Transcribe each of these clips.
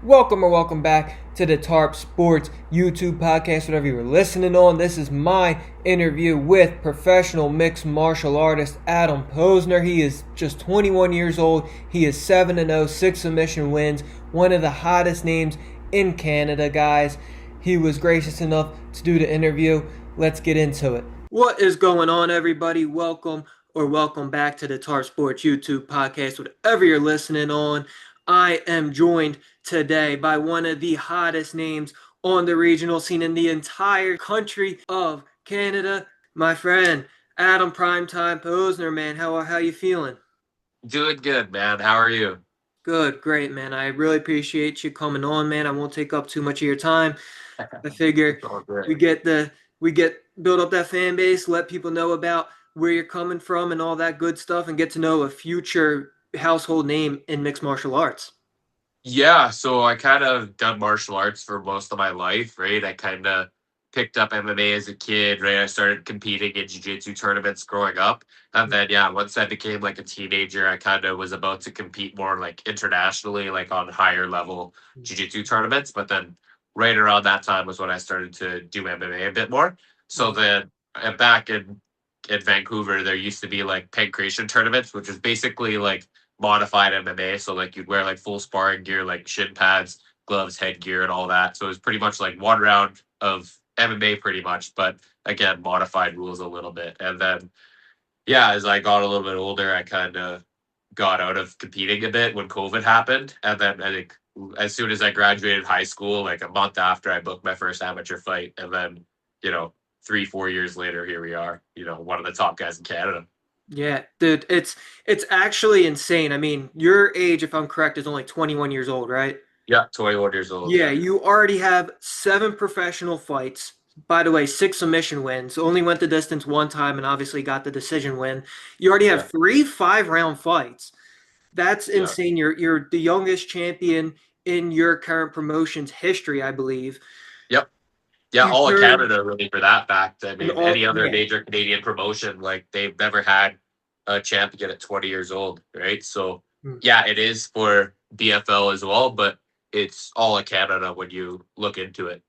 Welcome back to the Tarp Sports YouTube podcast, whatever you're listening on. This is my interview with professional mixed martial artist Adam Posener. He is just 21 years old. He is 7-0, 6 submission wins, one of the hottest names in Canada, guys. He was gracious enough to do the interview. Let's get into it. What is going on, everybody? Welcome back to the Tarp Sports YouTube podcast, whatever you're listening on. I am joined today by one of the hottest names on the regional scene in the entire country of Canada, my friend Adam Primetime Posener. Man, how you feeling? Doing good, man. How are you? Good, great, man. I really appreciate you coming on, man. I won't take up too much of your time. I figure It's all good. we get build up that fan base, let people know about where you're coming from and all that good stuff, and get to know a future household name in mixed martial arts. Yeah, so I kind of done martial arts for most of my life, right? I kind of picked up MMA as a kid, right? I started competing in jiu-jitsu tournaments growing up. And then, yeah, once I became like a teenager, I kind of was about to compete more like internationally, like on higher level jiu-jitsu tournaments. But then right around that time was when I started to do MMA a bit more. So then back in Vancouver, there used to be like pancration tournaments, which is basically like modified MMA. So like you'd wear like full sparring gear, like shin pads, gloves, headgear, and all that. So it was pretty much like one round of MMA, pretty much, but again, modified rules a little bit. And then yeah, as I got a little bit older, I kind of got out of competing a bit when COVID happened. And then I think as soon as I graduated high school, like a month after, I booked my first amateur fight. And then, 3-4 years later, here we are, one of the top guys in Canada. Yeah, dude, it's actually insane. I mean, your age, if I'm correct, is only 21 years old, right? Yeah, 21 years old. Yeah, Yeah. you already have 7 professional fights. By the way, 6 submission wins. Only went the distance one time and obviously got the decision win. You already Yeah. have three 5-round fights. That's Yeah. insane. You're the youngest champion in your current promotion's history, I believe. Yep. Yeah, You all of turned Canada really for that fact. I and mean, all any other yeah. major Canadian promotion, like they've never had a champion at 20 years old, right? So Hmm. yeah, it is for BFL as well, but it's all of Canada when you look into it.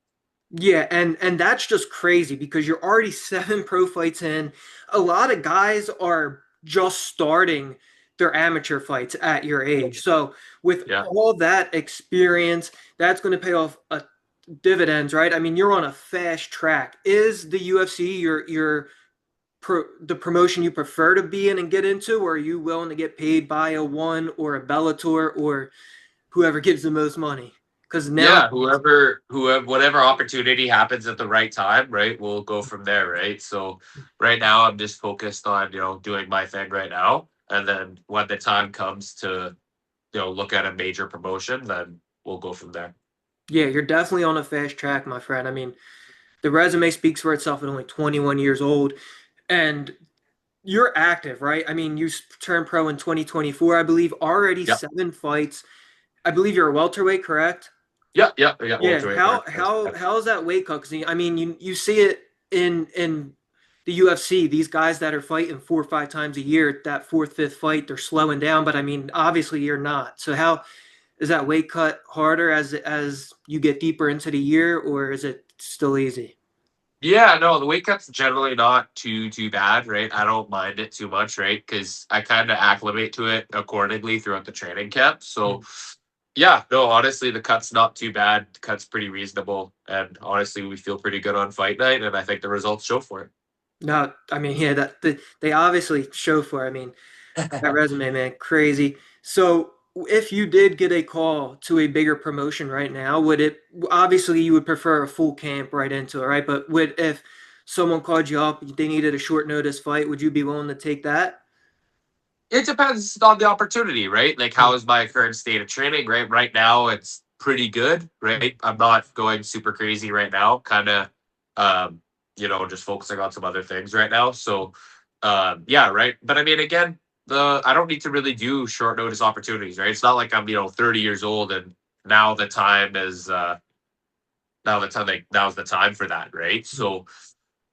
Yeah, and that's just crazy because you're already 7 pro fights in. A lot of guys are just starting their amateur fights at your age. So with Yeah. all that experience, that's going to pay off dividends, right? I mean, you're on a fast track. Is the UFC the promotion you prefer to be in and get into, or are you willing to get paid by a one or a Bellator or whoever gives the most money? Because now, Yeah, whoever, whatever opportunity happens at the right time, right? We'll go from there, right? So right now I'm just focused on, doing my thing right now. And then when the time comes to, look at a major promotion, then we'll go from there. yeah, you're definitely on a fast track, my friend. I mean, the resume speaks for itself at only 21 years old, and you're active, right? I mean, you turned pro in 2024, I believe. Already Yeah. 7 fights. I believe you're a welterweight, correct? Yeah, yeah, yeah. Yeah. Welterweight How mark. how how is that weight cut? Because I mean, you see it in the UFC. These guys that are fighting 4 or 5 times a year, that fourth, fifth fight, they're slowing down. But I mean, obviously you're not. So how is that weight cut harder as you get deeper into the year, or is it still easy? Yeah, no, the weight cut's generally not too bad, right? I don't mind it too much, right? Because I kind of acclimate to it accordingly throughout the training camp. So yeah, no, honestly, the cut's not too bad. The cut's pretty reasonable, and honestly, we feel pretty good on fight night, and I think the results show for No, I mean, yeah, they obviously show for. I mean, that it. resume, man, crazy. So, if you did get a call to a bigger promotion right now, would it obviously you would prefer a full camp right into it, right? But would if someone called you up, they needed a short notice fight, would you be willing to take that? It depends on the opportunity, right? Like, how is my current state of training, right? Right now, it's pretty good, right? I'm not going super crazy right now, kind of, um, just focusing on some other things right now. So, yeah, right. But I mean, again, I don't need to really do short notice opportunities, right? It's not like I'm, 30 years old and now the time is, now's the time for that, right? So,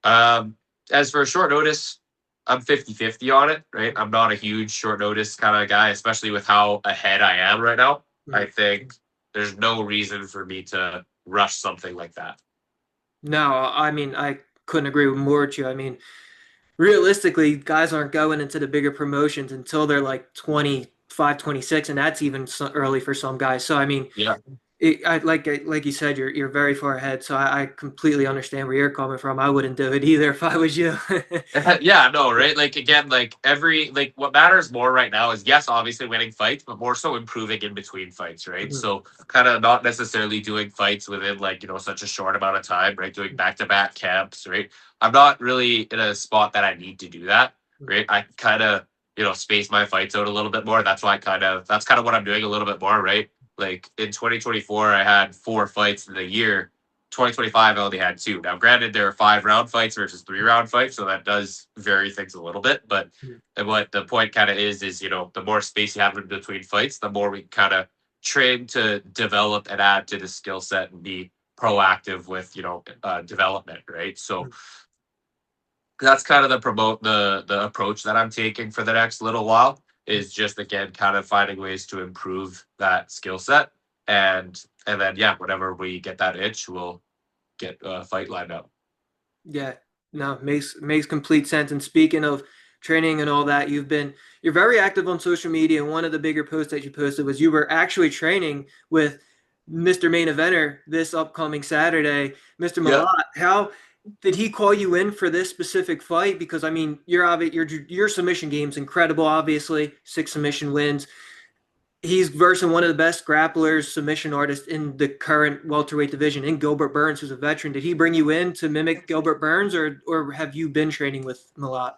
um, as for a short notice, I'm 50-50 on it, right? I'm not a huge short notice kind of guy, especially with how ahead I am right now. I think there's no reason for me to rush something like that. No, I mean, I couldn't agree more with you. I mean, realistically, guys aren't going into the bigger promotions until they're like 25, 26, and that's even early for some guys. So, I mean, Yeah. like you said, you're very far ahead. So I completely understand where you're coming from. I wouldn't do it either if I was you. Yeah, no, right? Like again, like what matters more right now is yes, obviously winning fights, but more so improving in between fights, right? Mhm. So kind of not necessarily doing fights within like, such a short amount of time, right? Doing back-to-back camps, right? I'm not really in a spot that I need to do that, right? I kind of, space my fights out a little bit more. That's kind of what I'm doing a little bit more, right? Like in 2024, I had 4 fights in the year. 2025, I only had 2. Now, granted, there are 5-round fights versus 3-round fights, so that does vary things a little bit. But what the point kind of is, the more space you have in between fights, the more we kind of train to develop and add to the skill set and be proactive with, development, right? So that's kind of the approach that I'm taking for the next little while is just again kind of finding ways to improve that skill set and then yeah, whenever we get that itch, we'll get a fight lined up. Yeah, no, makes complete sense. And speaking of training and all that, you're very active on social media. And one of the bigger posts that you posted was you were actually training with Mr. Main Eventer this upcoming Saturday, Mr. Yeah. Malott. How did he call you in for this specific fight? Because I mean, your submission game's incredible. Obviously, 6 submission wins. He's versing one of the best grapplers, submission artists in the current welterweight division, in Gilbert Burns, who's a veteran. Did he bring you in to mimic Gilbert Burns, or have you been training with Malott?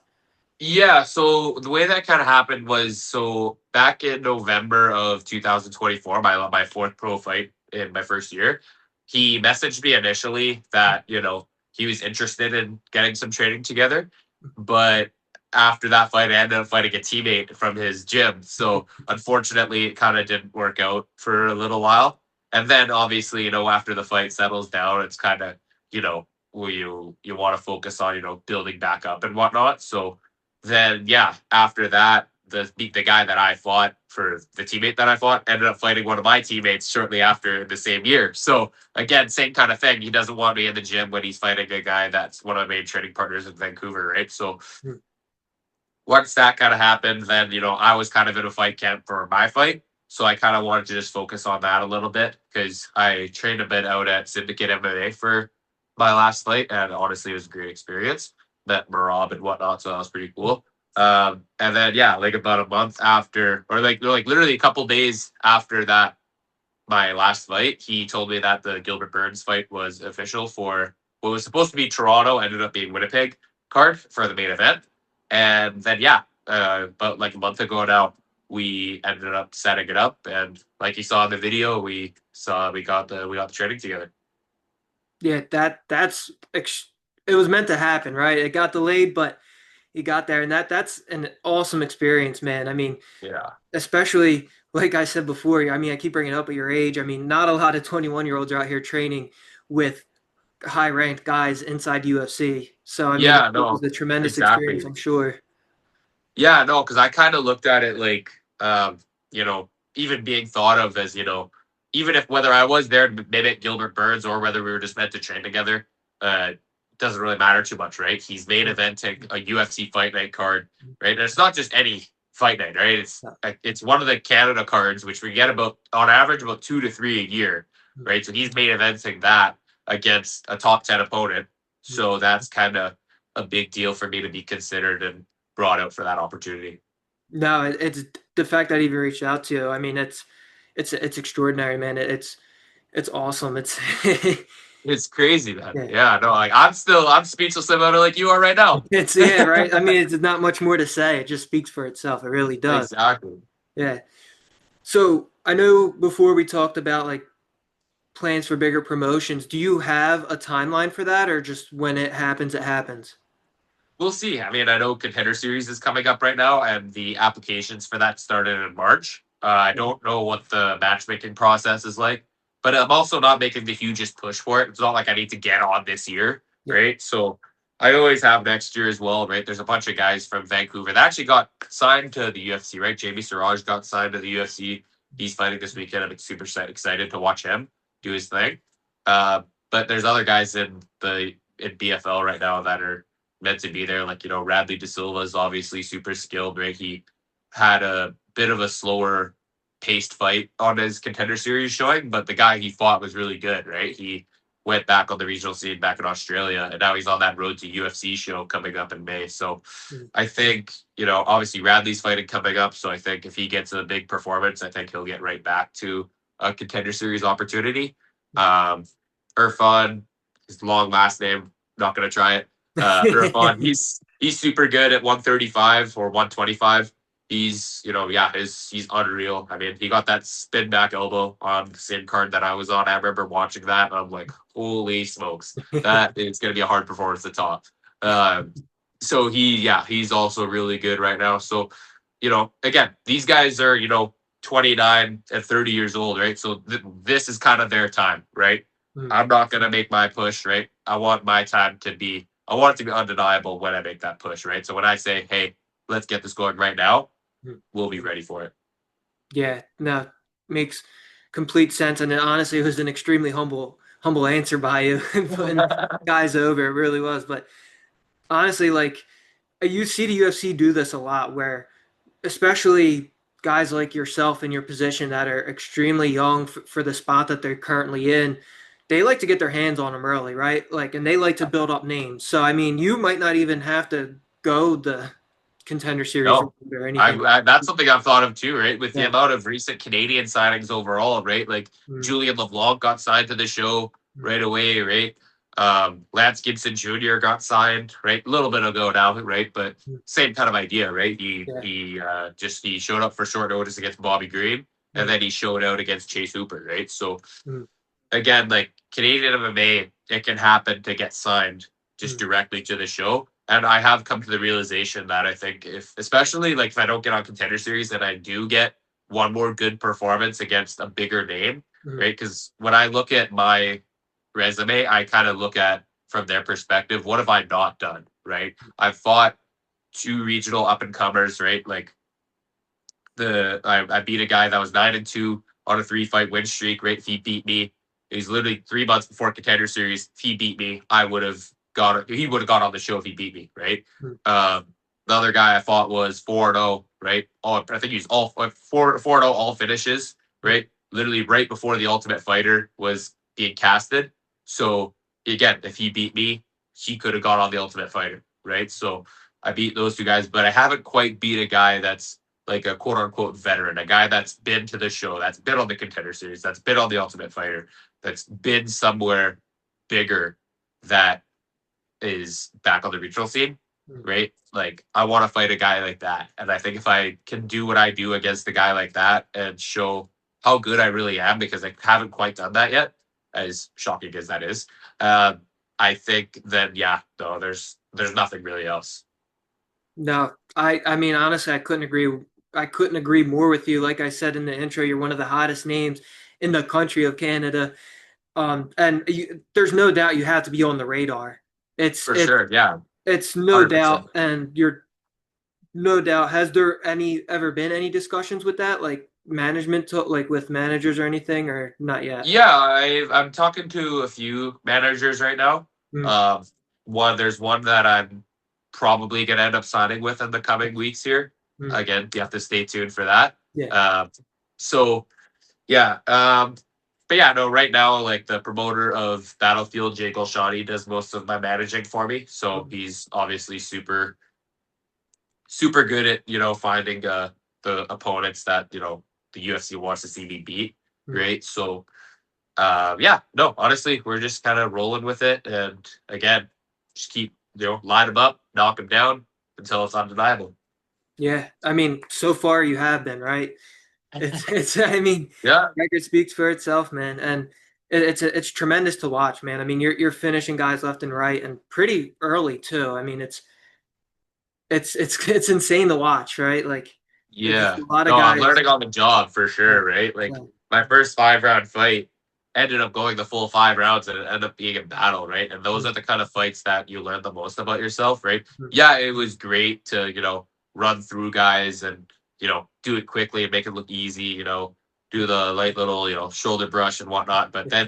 Yeah, so the way that kind of happened was so back in November of 2024, my fourth pro fight in my first year, he messaged me initially that, he was interested in getting some training together. But after that fight, I ended up fighting a teammate from his gym. So unfortunately, it kind of didn't work out for a little while. And then obviously, after the fight settles down, it's kind of, where you want to focus on, building back up and whatnot. So then yeah, after that, the guy that I fought for the teammate that I fought ended up fighting one of my teammates shortly after the same year. So again, same kind of thing. He doesn't want me in the gym when he's fighting a guy that's one of my main training partners in Vancouver, right? So once that kind of happened, then I was kind of in a fight camp for my fight. So I kind of wanted to just focus on that a little bit because I trained a bit out at Syndicate MMA for my last fight, and honestly, it was a great experience. Met Marab and whatnot, so that was pretty cool. And then yeah, like about a month after, or like literally a couple days after that, my last fight, he told me that the Gilbert Burns fight was official for what was supposed to be Toronto, ended up being Winnipeg card for the main event. And then yeah, about like a month ago now, we ended up setting it up, and like you saw in the video, we got the training together. Yeah, it was meant to happen, right? It got delayed, but he got there, and that's an awesome experience, man. I mean, Yeah. especially like I said before. I mean, I keep bringing it up at your age. I mean, not a lot of 21-year-olds are out here training with high ranked guys inside UFC. So I mean, Yeah, it was no, a tremendous experience, exactly. I'm sure. Yeah, no, because I kind of looked at it like, even being thought of as, even if whether I was there to mimic Gilbert Burns or whether we were just meant to train together, doesn't really matter too much, right? He's main eventing a UFC fight night card, right? And it's not just any fight night, right? It's one of the Canada cards, which we get about on average about 2 to 3 a year, right? So he's main eventing that against a top 10 opponent. So that's kind of a big deal for me to be considered and brought out for that opportunity. No, it's the fact that he even reached out to you. I mean, it's extraordinary, man. It's awesome. It's It's crazy, man. yeah. Yeah, no, like I'm speechless about it like you are right now. It's yeah, right. I mean, it's not much more to say. It just speaks for itself. It really does. Exactly. Yeah. So I know before we talked about like plans for bigger promotions. Do you have a timeline for that, or just when it happens, it happens? We'll see. I mean, I know Contender Series is coming up right now, and the applications for that started in March. I don't know what the matchmaking process is like, but I'm also not making the hugest push for it. It's not like I need to get on this year, Yeah. right? So I always have next year as well, right? There's a bunch of guys from Vancouver that actually got signed to the UFC, right? Jamie Siraj got signed to the UFC. he's fighting this weekend. I'm super excited to watch him do his thing. Uh, but there's other guys in BFL right now that are meant to be there. Like, Radley De Silva is obviously super skilled, right? He had a bit of a slower paced fight on his contender series showing, but the guy he fought was really good, right? He went back on the regional scene back in Australia, and now he's on that road to UFC show coming up in May. So I think, obviously Radley's fighting coming up. So I think if he gets a big performance, I think he'll get right back to a contender series opportunity. Irfan, his long last name, not going to try it. Irfan, he's super good at 135 or 125. He's, he's unreal. I mean, he got that spin back elbow on the same card that I was on. I remember watching that. And I'm like, holy smokes, that is going to be a hard performance to top. So he's also really good right now. So, again, these guys are, 29 and 30 years old, right? So this is kind of their time, right? I'm not going to make my push, right? I want it to be undeniable when I make that push, right? So when I say, hey, let's get this going right now, we'll be ready for it. Yeah, no, makes complete sense. And honestly, it was an extremely humble answer by you putting guys over. It really was. But honestly, like, you see the UFC do this a lot where, especially guys like yourself in your position that are extremely young for the spot that they're currently in, they like to get their hands on them early, right? Like, and they like to build up names. So, I mean, you might not even have to go the contender series No, or anything. that's something I've thought of too, right? With the Yeah. amount of recent Canadian signings overall, right? Like Julian LeBlanc got signed to the show right away, right? Lance Gibson Jr. got signed, right? A little bit ago now, right? But same kind of idea, right? He showed up for short notice against Bobby Green, and then he showed out against Chase Hooper, right? So again, like Canadian MMA, it can happen to get signed just directly to the show. And I have come to the realization that I think especially like if I don't get on contender series, then I do get one more good performance against a bigger name, right? Because when I look at my resume, I kind of look at from their perspective, what have I not done, right? I've fought 2 regional up and comers, right? Like I beat a guy that was 9-2 on a 3-fight win streak, right? If he beat me, it was literally 3 months before contender series. If he beat me, he would have got on the show if he beat me, right? The other guy I fought was 4-0, right? I think he was all 4-0 all finishes, right? Literally right before the Ultimate Fighter was being casted. So again, if he beat me, he could have got on the Ultimate Fighter, right? So I beat those 2 guys, but I haven't quite beat a guy that's like a quote unquote veteran, a guy that's been to the show, that's been on the contender series, that's been on the Ultimate Fighter, that's been somewhere bigger that is back on the regional scene, right? Like I want to fight a guy like that. And I think if I can do what I do against a guy like that and show how good I really am, because I haven't quite done that yet, as shocking as that is, I think then, there's nothing really else. No, I mean, honestly, I couldn't agree more with you. Like I said in the intro, you're one of the hottest names in the country of Canada. There's no doubt you have to be on the radar. For sure, yeah. It's no 100%. doubt, and you're no doubt. Has there ever been any discussions with that, like like with managers or anything, or not yet? Yeah, I'm talking to a few managers right now. There's one that I'm probably gonna end up signing with in the coming weeks here. Again, you have to stay tuned for that. Yeah. So yeah, but yeah, no, right now, like the promoter of Battlefield, Jay Golshani, does most of my managing for me. So he's obviously super, super good at, finding the opponents that, the UFC wants to see me beat. Right. So, no, honestly, we're just kind of rolling with it. And again, just keep, line them up, knock them down until it's undeniable. Yeah. I mean, so far you have been, right? I mean, Yeah. record speaks for itself, man. And it's tremendous to watch, man. I mean, you're finishing guys left and right and pretty early too. I mean, it's insane to watch, right? Like, it's just Yeah. a lot of No, I'm guys. learning on the job for sure, right? Like my first 5-round fight ended up going the full 5 rounds and it ended up being a battle, right? And those are the kind of fights that you learn the most about yourself, right? Yeah, it was great to, run through guys and, do it quickly and make it look easy, do do the light little, shoulder brush and whatnot. But then,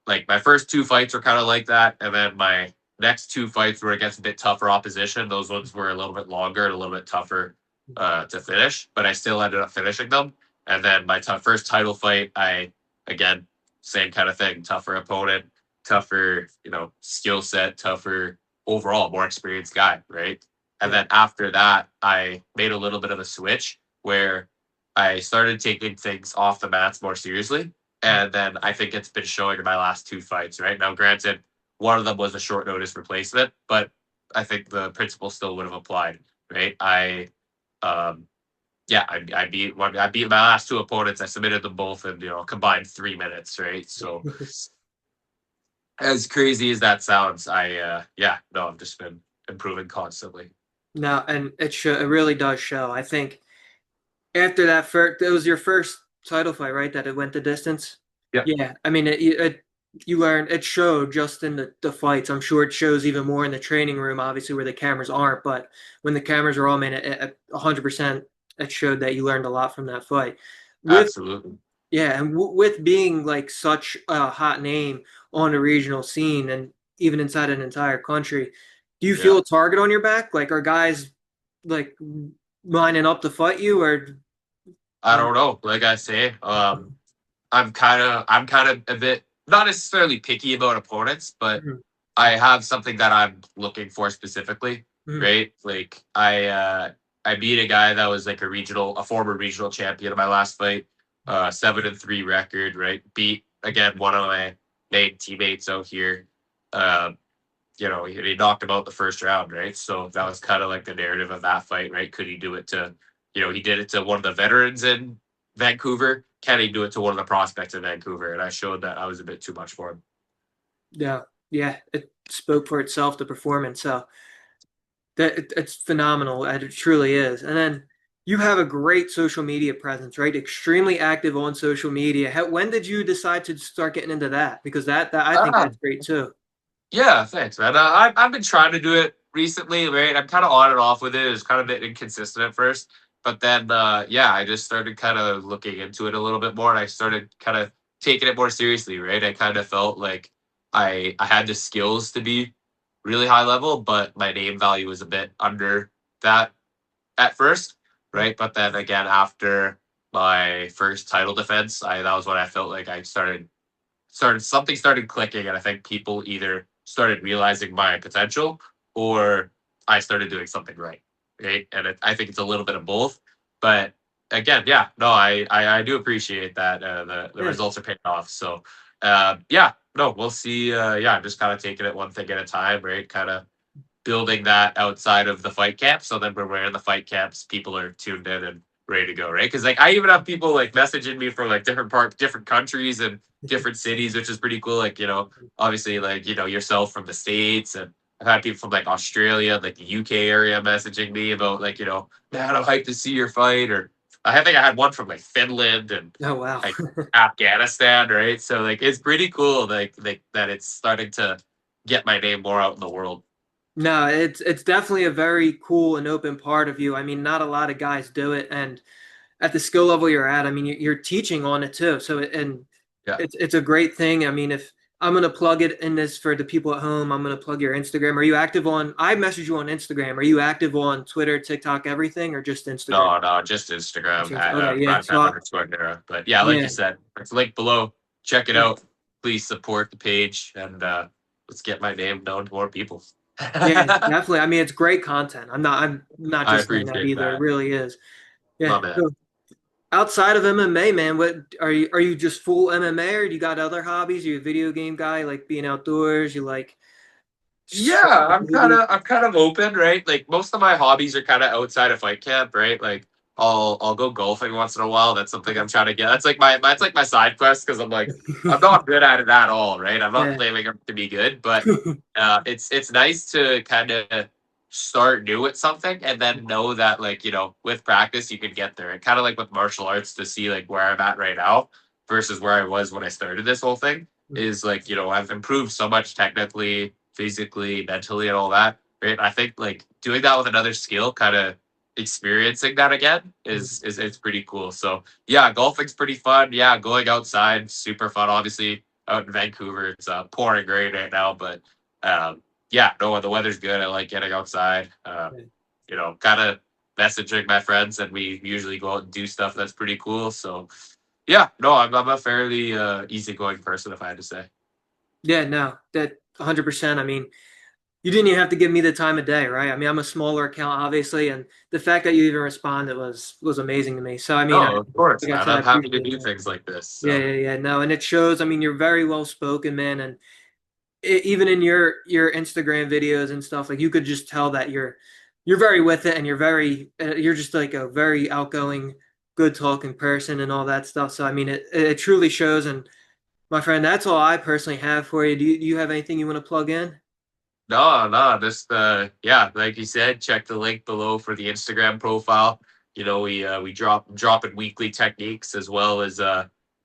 like my first two fights were kind of like that, and then my next two fights were against a bit tougher opposition. Those ones were a little bit longer and a little bit tougher to finish, but I still ended up finishing them. And then my first title fight, I again same kind of thing, tougher opponent, tougher skill set, tougher overall, more experienced guy, right? And Yeah. then after that, I made a little bit of a switch where I started taking things off the mats more seriously. And then I think it's been showing in my last two fights, right? Now, granted, one of them was a short notice replacement, but I think the principle still would have applied, right? I beat my last two opponents. I submitted them both in combined 3 minutes, right? So as crazy as that sounds, I've just been improving constantly. No, and it really does show. I think after that first, it was your first title fight, right? That it went the distance. Yeah, Yeah, I mean, you learn it showed just in the fights. I'm sure it shows even more in the training room, obviously where the cameras aren't. But when the cameras are on, man, 100%, it showed that you learned a lot from that fight. With absolutely. Yeah, and with being like such a hot name on the regional scene and even inside an entire country, do you feel Yeah. a target on your back? Like, are guys like lining up to fight you, or I don't know. Like I say, I'm kind of a bit not necessarily picky about opponents, but Mhm, I have something that I'm looking for specifically, mhm, right? Like I beat a guy that was like a former regional champion in my last fight, 7-3 record, right? Beat again one of my main teammates out here. Um, he knocked him out the first round, right? So that was kind of like the narrative of that fight, right? Could he do it to, he did it to one of the veterans in Vancouver. Can he do it to one of the prospects in Vancouver? And I showed that I was a bit too much for him. yeah, yeah, it spoke for itself, the performance. So it's phenomenal. It truly is. And then you have a great social media presence, right? Extremely active on social media. When did you decide to start getting into that? Because that I think Ah, that's great too. yeah, thanks, man. I've been trying to do it recently, right? I'm kind of on and off with it. It was kind of a bit inconsistent at first, but then I just started kind of looking into it a little bit more, and I started kind of taking it more seriously, right? I kind of felt like I had the skills to be really high level, but my name value was a bit under that at first, right? But then again, after my first title defense, I that was when I felt like I started clicking, and I think people either started realizing my potential or I started doing something right, right? And I think it's a little bit of both. But again, yeah, no, I do appreciate that the Yeah. results are paying off. So no, we'll see. I'm just kind of taking it one thing at a time, right? Kind of building that outside of the fight camp. So then when we're in the fight camps, people are tuned in and ready to go, right? Because like I even have people like messaging me from like different countries and different cities, which is pretty cool. Like obviously like yourself from the States, and I've had people from like Australia, like the UK area, messaging me about like man, I'm hyped to see your fight. Or I think I had one from like Finland and Oh wow. like Afghanistan, right? So like it's pretty cool, like that it's starting to get my name more out in the world. No, it's definitely a very cool and open part of you. I mean, not a lot of guys do it, and at the skill level you're at, I mean, you're teaching on it too. So and Yeah. it's a great thing. I mean, if I'm gonna plug it in this for the people at home, I'm gonna plug your Instagram. Are you active on? I message you on Instagram. Are you active on Twitter, TikTok, everything, or just Instagram? No, just Instagram at Okay, yeah. Rodman underscore Nera. But yeah, like you Yeah, said, it's linked below. Check it yeah, out. Please support the page, and let's get my name known to more people. yeah, I definitely. I mean, it's great content. I'm not just saying that appreciate either. It that. really is. My Yeah. man. So outside of MMA, man, what are you just full MMA, or do you got other hobbies? Are you a video game guy, like being outdoors? You like Yeah, watching movies? I'm kind of open, right? Like most of my hobbies are kind of outside of fight camp, right? Like I'll go golfing once in a while. That's something I'm trying to get. That's like my side quest, because I'm like I'm not good at it at all, right? I'm not Yeah. claiming to be good, but it's nice to kind of start new at something and then know that like with practice you can get there. And kind of like with martial arts, to see like where I'm at right now versus where I was when I started this whole thing is like I've improved so much technically, physically, mentally, and all that. Right? I think like doing that with another skill kind of experiencing that again is it's pretty cool. So yeah, golfing's pretty fun. Yeah, going outside, super fun. Obviously, out in Vancouver, it's pouring rain right now, but yeah, no, the weather's good. I like getting outside. Kind of messaging my friends, and we usually go out and do stuff that's pretty cool. So yeah, no, I'm a fairly easygoing person, if I had to say. Yeah, no, that 100%. I mean, you didn't even have to give me the time of day, right? I mean, I'm a smaller account, obviously, and the fact that you even responded was amazing to me. So, I mean, No, of course, like I man. said, I I'm happy to appreciate do that. things like this. Yeah, So yeah, yeah. No, and it shows. I mean, you're very well spoken, man, and even in your Instagram videos and stuff, like you could just tell that you're very with it, and you're just like a very outgoing, good talking person and all that stuff. So, I mean, it truly shows. And my friend, that's all I personally have for you. Do you have anything you want to plug in? no, just yeah, like you said, check the link below for the Instagram profile. We dropping weekly techniques as well as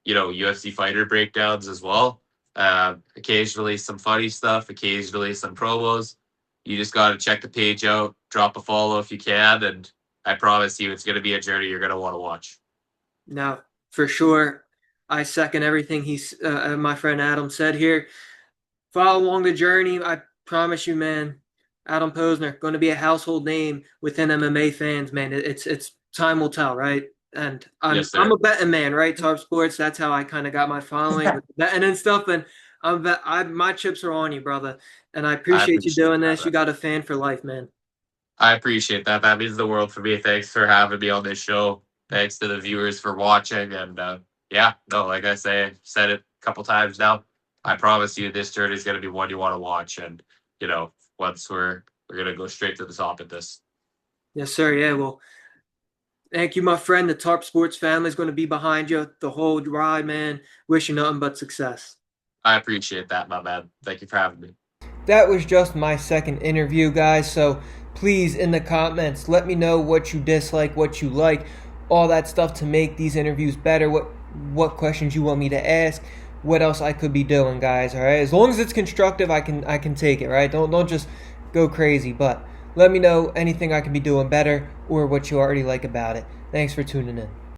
UFC fighter breakdowns as well. Occasionally some funny stuff, occasionally some promos. You just got to check the page out, drop a follow if you can, and I promise you, it's going to be a journey you're going to want to watch. Now, for sure, I second everything my friend Adam said here. Follow along the journey. I promise you, man. Adam Posener going to be a household name within MMA fans, man. It's time will tell, right? And I'm Yes, I'm sir. a betting man, right? Tarp Sports. That's how I kind of got my following with betting and stuff. And my chips are on you, brother. And I I appreciate you appreciate doing that, this. man. You got a fan for life, man. I appreciate that. That means the world for me. Thanks for having me on this show. Thanks to the viewers for watching. And yeah, no, like I said it a couple times now. I promise you, this journey is going to be one you want to watch. And once we're going to go straight to the top of this. Yes, sir. Yeah. Well, thank you, my friend. The Tarp Sports family is going to be behind you the whole ride, man. Wish you nothing but success. I appreciate that, my man. Thank you for having me. That was just my second interview, guys. So please, in the comments, let me know what you dislike, what you like, all that stuff to make these interviews better. What questions you want me to ask, what else I could be doing, guys. All right, as long as it's constructive, I can take it. Right, don't just go crazy. But let me know anything I can be doing better or what you already like about it. Thanks for tuning in.